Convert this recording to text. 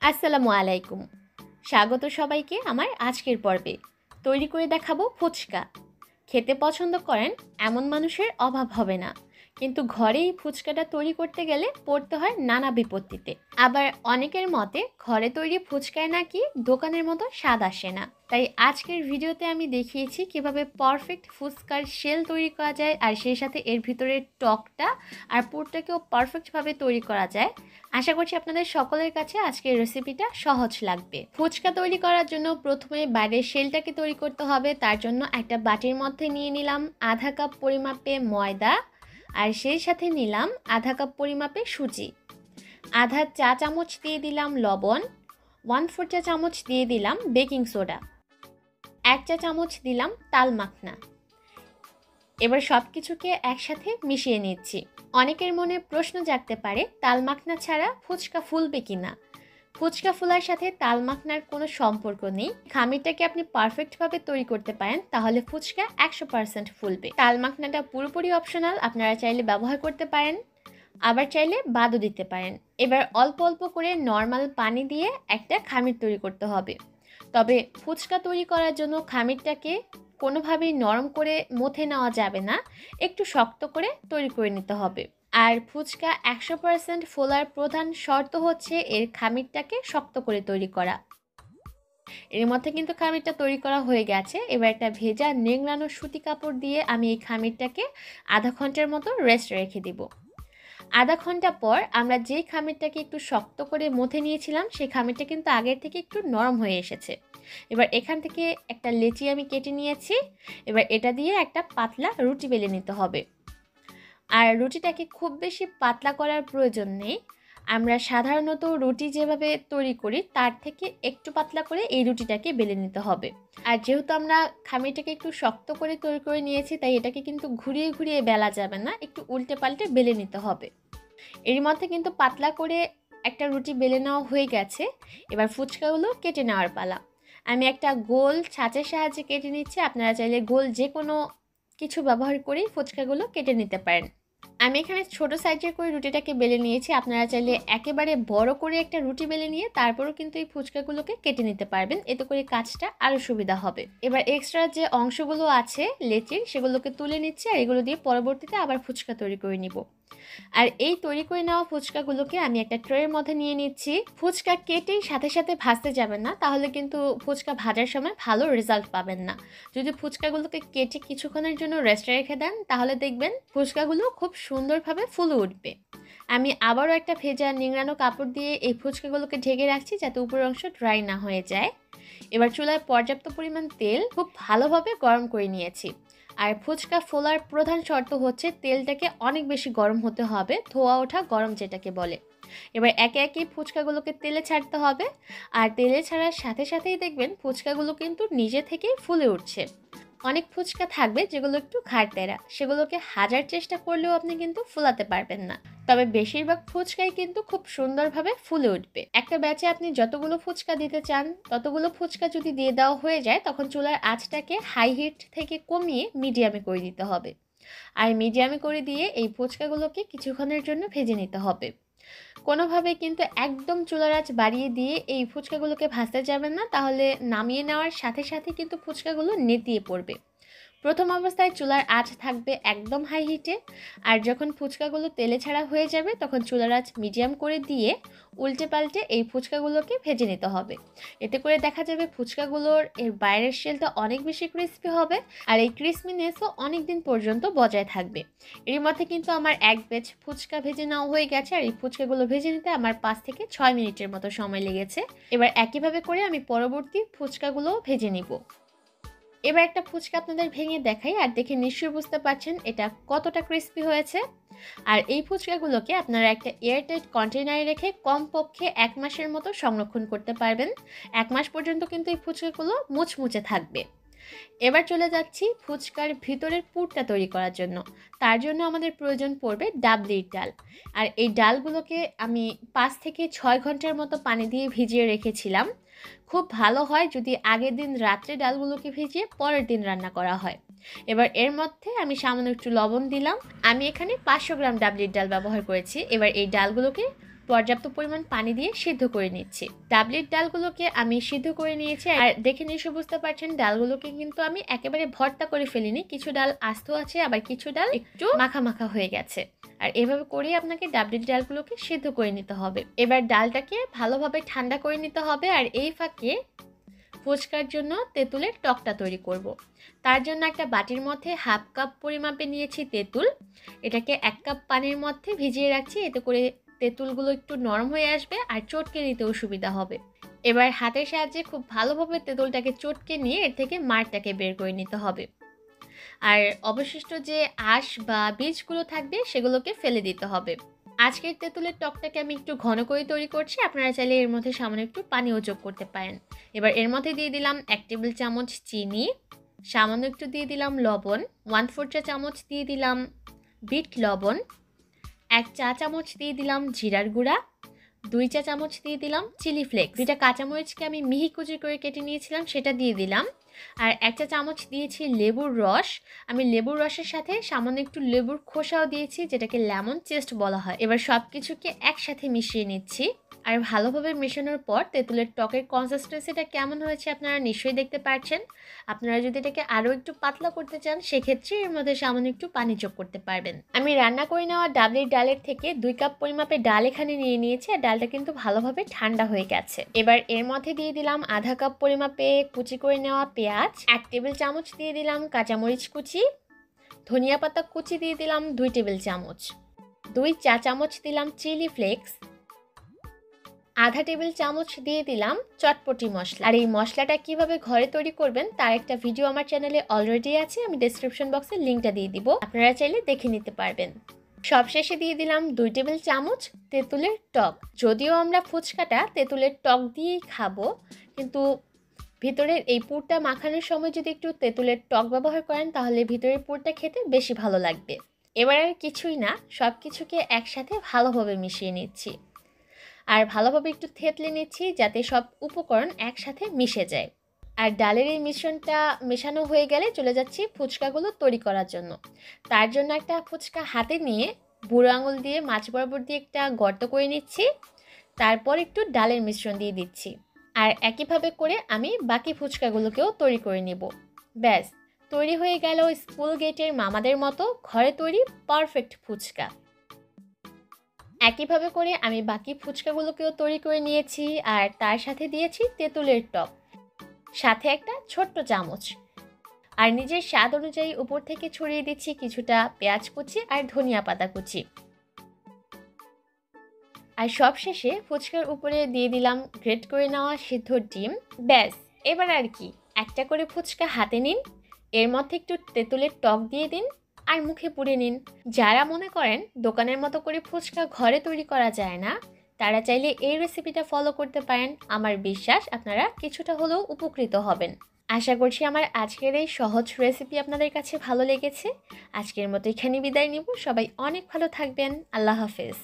আসসালামু আলাইকুম। স্বাগত সবাইকে আমার আজকের পর্বে। তৈরি করে দেখাবো ফুচকা। খেতে পছন্দ করেন এমন মানুষের অভাব হবে না, কিন্তু ঘরে এই ফুচকাটা তৈরি করতে গেলে পড়তে হয় নানা বিপত্তিতে। আবার অনেকের মতে ঘরে তৈরি ফুচকায় নাকি দোকানের মতো স্বাদ আসে না। তাই আজকের ভিডিওতে আমি দেখিয়েছি কিভাবে পারফেক্ট ফুচকার শেল তৈরি করা যায়, আর সেই সাথে এর ভিতরের টকটা আর পুরটাকেও পারফেক্টভাবে তৈরি করা যায়। আশা করছি আপনাদের সকলের কাছে আজকের রেসিপিটা সহজ লাগবে। ফুচকা তৈরি করার জন্য প্রথমে বাইরের শেলটাকে তৈরি করতে হবে। তার জন্য একটা বাটির মধ্যে নিয়ে নিলাম আধা কাপ পরিমাপে ময়দা, আর সেই সাথে নিলাম আধা কাপ পরিমাপে সুজি। আধা চা চামচ দিয়ে দিলাম লবণ, 1/4 চা চামচ দিয়ে দিলাম বেকিং সোডা, 1 চা চামচ দিলাম তাল মাখনা। এবার সব কিছুকে একসাথে মিশিয়ে নিচ্ছি। অনেকের মনে প্রশ্ন জাগতে পারে তাল মাখনা ছাড়া ফুচকা ফুলবে কিনা। ফুচকা ফোলার সাথে তাল মাখনার কোনো সম্পর্ক নেই। খামিরটাকে আপনি পারফেক্টভাবে তৈরি করতে পারেন, তাহলে ফুচকা 100% ফুলবে। তাল মাখনাটা পুরোপুরি অপশনাল, আপনারা চাইলে ব্যবহার করতে পারেন, আবার চাইলে বাদও দিতে পারেন। এবার অল্প অল্প করে নর্মাল পানি দিয়ে একটা খামির তৈরি করতে হবে। তবে ফুচকা তৈরি করার জন্য খামিরটাকে কোনোভাবেই নরম করে মথে নেওয়া যাবে না, একটু শক্ত করে তৈরি করে নিতে হবে। আর ফুচকা 100% ফোলার প্রধান শর্ত হচ্ছে এর খামিরটাকে শক্ত করে তৈরি করা। এর মধ্যে কিন্তু খামিরটা তৈরি করা হয়ে গেছে। এবার একটা ভেজা নেংড়ানো সুতি কাপড় দিয়ে আমি এই খামিরটাকে আধা ঘন্টার মতো রেস্ট রেখে দিব। আধা ঘন্টা পর আমরা যে খামিরটাকে একটু শক্ত করে মথে নিয়েছিলাম, সেই খামিরটা কিন্তু আগের থেকে একটু নরম হয়ে এসেছে। এবার এখান থেকে একটা লেচি আমি কেটে নিয়েছি। এবার এটা দিয়ে একটা পাতলা রুটি বেলে নিতে হবে। আর রুটিটাকে খুব বেশি পাতলা করার প্রয়োজন নেই। আমরা সাধারণত রুটি যেভাবে তৈরি করি তার থেকে একটু পাতলা করে এই রুটিটাকে বেলে নিতে হবে। আর যেহেতু আমরা খামিরটাকে একটু শক্ত করে তৈরি করে নিয়েছি, তাই এটাকে কিন্তু ঘুরিয়ে ঘুরিয়ে বেলা যাবে না, একটু উল্টে পাল্টে বেলে নিতে হবে। এর মধ্যে কিন্তু পাতলা করে একটা রুটি বেলে নেওয়া হয়ে গেছে। এবার ফুচকাগুলো কেটে নেওয়ার পালা। আমি একটা গোল ছাঁচের সাহায্যে কেটে নিচ্ছি। আপনারা চাইলে গোল যে কোনো কিছু ব্যবহার করেই ফুচকাগুলো কেটে নিতে পারেন। আমি এখানে ছোট সাইজের করে রুটিটাকে বেলে নিয়েছি। আপনারা চাইলে একেবারে বড় করে একটা রুটি বেলে নিয়ে তারপরও কিন্তু এই ফুচকাগুলোকে কেটে নিতে পারবেন, এতে করে কাজটা আরও সুবিধা হবে। এবার এক্সট্রা যে অংশগুলো আছে লেচির, সেগুলোকে তুলে নিচ্ছি, আর এগুলো দিয়ে পরবর্তীতে আবার ফুচকা তৈরি করে নিব। আর এই তৈরি করে নেওয়া ফুচকাগুলোকে আমি একটা ট্রের মধ্যে নিয়ে নিচ্ছি। ফুচকা কেটেই সাথে সাথে ভাজতে যাবেন না, তাহলে কিন্তু ফুচকা ভাজার সময় ভালো রেজাল্ট পাবেন না। যদি ফুচকাগুলোকে কেটে কিছুক্ষণের জন্য রেস্টে রেখে দেন, তাহলে দেখবেন ফুচকাগুলো খুব সুন্দরভাবে ফুলে উঠবে। আমি আবারও একটা ভেজা নিংড়ানো কাপড় দিয়ে এই ফুচকাগুলোকে ঢেকে রাখছি, যাতে উপরের অংশ ড্রাই না হয়ে যায়। এবার চুলায় পর্যাপ্ত পরিমাণ তেল খুব ভালোভাবে গরম করে নিয়েছি। আর ফুচকা ফোলার প্রধান শর্ত হচ্ছে তেলটাকে অনেক বেশি গরম হতে হবে, ধোয়া ওঠা গরম যেটাকে বলে। এবার একে একে ফুচকাগুলোকে তেলে ছাড়তে হবে। আর তেলে ছাড়ার সাথে সাথেই দেখবেন ফুচকাগুলো কিন্তু নিজে থেকেই ফুলে উঠছে। অনেক ফুচকা থাকবে যেগুলো একটু ঘাড়তেরা, সেগুলোকে হাজার চেষ্টা করলেও আপনি কিন্তু ফুলাতে পারবেন না। তবে বেশিরভাগ ফুচকাই কিন্তু খুব সুন্দরভাবে ফুলে উঠবে। একটা ব্যাচে আপনি যতগুলো ফুচকা দিতে চান ততগুলো ফুচকা যদি দিয়ে দেওয়া হয়ে যায়, তখন চুলার আঁচটাকে হাই হিট থেকে কমিয়ে মিডিয়ামে করে দিতে হবে। আর মিডিয়ামে করে দিয়ে এই ফুচকাগুলোকে কিছুক্ষণের জন্য ভেজে নিতে হবে। কোনোভাবে কিন্তু একদম চুলার আঁচ বাড়িয়ে দিয়ে এই ফুচকাগুলোকে ভাজতে যাবেন না, তাহলে নামিয়ে নেওয়ার সাথে সাথে কিন্তু ফুচকাগুলো নেতিয়ে পড়বে। প্রথম অবস্থায় চুলার আঁচ থাকবে একদম হাই হিটে, আর যখন ফুচকাগুলো তেলে ছাড়া হয়ে যাবে তখন চুলার আঁচ মিডিয়াম করে দিয়ে উল্টে পাল্টে এই ফুচকাগুলোকে ভেজে নিতে হবে। এতে করে দেখা যাবে ফুচকাগুলোর এর বাইরের শেলটা অনেক বেশি ক্রিস্পি হবে, আর এই ক্রিসপিনেসও অনেক দিন পর্যন্ত বজায় থাকবে। এর মধ্যে কিন্তু আমার এক ব্যাচ ফুচকা ভেজে নেওয়া হয়ে গেছে, আর এই ফুচকাগুলো ভেজে নিতে আমার 5 থেকে 6 মিনিটের মতো সময় লেগেছে। এবার একইভাবে করে আমি পরবর্তী ফুচকাগুলোও ভেজে নিব। এবার একটা ফুচকা আপনাদের ভেঙে দেখাই, আর দেখে নিশ্চয়ই বুঝতে পারছেন এটা কতটা ক্রিস্পি হয়েছে। আর এই ফুচকাগুলোকে আপনারা একটা এয়ারটাইট কন্টেনারে রেখে কমপক্ষে 1 মাসের মতো সংরক্ষণ করতে পারবেন। 1 মাস পর্যন্ত কিন্তু এই ফুচকাগুলো মুচমুচে থাকবে। এবার চলে যাচ্ছি ফুচকার ভিতরের পুরটা তৈরি করার জন্য। তার জন্য আমাদের প্রয়োজন পড়বে ডাবলির ডাল। আর এই ডালগুলোকে আমি 5 থেকে 6 ঘন্টার মতো পানি দিয়ে ভিজিয়ে রেখেছিলাম। খুব ভালো হয় যদি আগের দিন রাত্রে ডালগুলোকে ভিজিয়ে পরের দিন রান্না করা হয়। এবার এর মধ্যে আমি সামান্য একটু লবণ দিলাম। আমি এখানে 500 গ্রাম ডাবলির ডাল ব্যবহার করেছি। এবার এই ডালগুলোকে পর্যাপ্ত পরিমাণ পানি দিয়ে সিদ্ধ করে নিচ্ছি। ডাবলির ডালগুলোকে আমি সিদ্ধ করে নিয়েছি, আর দেখে নিশ্চয়ই বুঝতে পারছেন ডালগুলোকে কিন্তু আমি একেবারে ভর্তা করে ফেলিনি। কিছু ডাল আস্ত আছে, আবার কিছু ডাল একটু মাখা মাখা হয়ে গেছে। আর এভাবে করেই আপনাকে ডাবলির ডালগুলোকে সিদ্ধ করে নিতে হবে। এবার ডালটাকে ভালোভাবে ঠান্ডা করে নিতে হবে। আর এই ফাঁকে ফুচকার জন্য তেঁতুলের টকটা তৈরি করব। তার জন্য একটা বাটির মধ্যে হাফ কাপ পরিমাপে নিয়েছি তেঁতুল। এটাকে 1 কাপ পানির মধ্যে ভিজিয়ে রাখছি, এতে করে তেঁতুলগুলো একটু নরম হয়ে আসবে আর চটকে নিতেও সুবিধা হবে। এবার হাতের সাহায্যে খুব ভালোভাবে তেঁতুলটাকে চটকে নিয়ে এর থেকে মাড়টাকে বের করে নিতে হবে। আর অবশিষ্ট যে আঁশ বা বীজগুলো থাকবে সেগুলোকে ফেলে দিতে হবে। আজকের তেঁতুলের টকটাকে আমি একটু ঘন করে তৈরি করছি, আপনারা চাইলে এর মধ্যে সামান্য একটু পানিও যোগ করতে পারেন। এবার এর মধ্যে দিয়ে দিলাম 1 টেবিল চামচ চিনি, সামান্য একটু দিয়ে দিলাম লবণ, 1/4 চা চামচ দিয়ে দিলাম বিট লবণ, 1 চা চামচ দিয়ে দিলাম জিরার গুঁড়া, 2 চা চামচ দিয়ে দিলাম চিলি ফ্লেক্স, 2টা কাঁচামরিচকে আমি মিহি কুচি করে কেটে নিয়েছিলাম সেটা দিয়ে দিলাম, আর 1 চা চামচ দিয়েছি লেবুর রস। আমি লেবুর রসের সাথে সামান্য একটু লেবুর খোসাও দিয়েছি, যেটাকে লেমন চেস্ট বলা হয়। এবার সব কিছুকে একসাথে মিশিয়ে নিচ্ছি। আর ভালোভাবে মেশানোর পর তেঁতুলের টকের কনসিস্টেন্সিটা কেমন হয়েছে আপনারা নিশ্চয়ই দেখতে পাচ্ছেন। আপনারা যদি এটাকে আরও একটু পাতলা করতে চান সেক্ষেত্রে এর মধ্যে সামান্য একটু পানি যোগ করতে পারবেন। আমি রান্না করে নেওয়া ডাবলির ডালের থেকে 2 কাপ পরিমাপে ডাল এখানে নিয়ে নিয়েছি, আর ডালটা কিন্তু ভালোভাবে ঠান্ডা হয়ে গেছে। এবার এর মধ্যে দিয়ে দিলাম আধা কাপ পরিমাপে কুচি করে নেওয়া পেঁয়াজ, 1 টেবিল চামচ দিয়ে দিলাম কাঁচামরিচ কুচি, ধনিয়া পাতা কুচি দিয়ে দিলাম 2 টেবিল চামচ, 2 চা চামচ দিলাম চিলি ফ্লেক্স, আধা টেবিল চামচ দিয়ে দিলাম চটপটি মশলা। আর এই মশলাটা কিভাবে ঘরে তৈরি করবেন তার একটা ভিডিও আমার চ্যানেলে অলরেডি আছে, আমি ডেসক্রিপশন বক্সে লিঙ্কটা দিয়ে দিব, আপনারা চাইলে দেখে নিতে পারবেন। সবশেষে দিয়ে দিলাম 2 টেবিল চামচ তেঁতুলের টক। যদিও আমরা ফুচকাটা তেঁতুলের টক দিয়েই খাবো, কিন্তু ভিতরের এই পুরটা মাখানোর সময় যদি একটু তেঁতুলের টক ব্যবহার করেন তাহলে ভিতরের পুরটা খেতে বেশি ভালো লাগবে। এবার আর কিছুই না, সব কিছুকে একসাথে ভালোভাবে মিশিয়ে নিচ্ছি, আর ভালোভাবে একটু থেতলে নিচ্ছি যাতে সব উপকরণ একসাথে মিশে যায়। আর ডালের এই মিশ্রণটা মেশানো হয়ে গেলে চলে যাচ্ছি ফুচকাগুলো তৈরি করার জন্য। তার জন্য একটা ফুচকা হাতে নিয়ে বুড়ো আঙুল দিয়ে মাঝ বরাবর দিয়ে একটা গর্ত করে নিচ্ছি, তারপর একটু ডালের মিশ্রণ দিয়ে দিচ্ছি। আর একইভাবে করে আমি বাকি ফুচকাগুলোকেও তৈরি করে নেব। ব্যাস, তৈরি হয়ে গেল স্কুল গেটের মামাদের মতো ঘরে তৈরি পারফেক্ট ফুচকা। একইভাবে করে আমি বাকি ফুচকাগুলোকেও তৈরি করে নিয়েছি, আর তার সাথে দিয়েছি তেঁতুলের টক, সাথে একটা ছোট্ট চামচ, আর নিজের স্বাদ অনুযায়ী উপর থেকে ছড়িয়ে দিচ্ছি কিছুটা পেঁয়াজ কুচি আর ধনিয়া পাতা কুচি। আর সবশেষে ফুচকার উপরে দিয়ে দিলাম গ্রেট করে নেওয়া সিদ্ধ ডিম। ব্যাস, এবার আর কি, একটা করে ফুচকা হাতে নিন, এর মধ্যে একটু তেঁতুলের টক দিয়ে দিন আর মুখে পুড়ে নিন। যারা মনে করেন দোকানের মতো করে ফুচকা ঘরে তৈরি করা যায় না, তারা চাইলে এই রেসিপিটা ফলো করতে পারেন। আমার বিশ্বাস আপনারা কিছুটা হলেও উপকৃত হবেন। আশা করছি আমার আজকের এই সহজ রেসিপি আপনাদের কাছে ভালো লেগেছে। আজকের মতো এখানে বিদায় নিব। সবাই অনেক ভালো থাকবেন। আল্লাহ হাফেজ।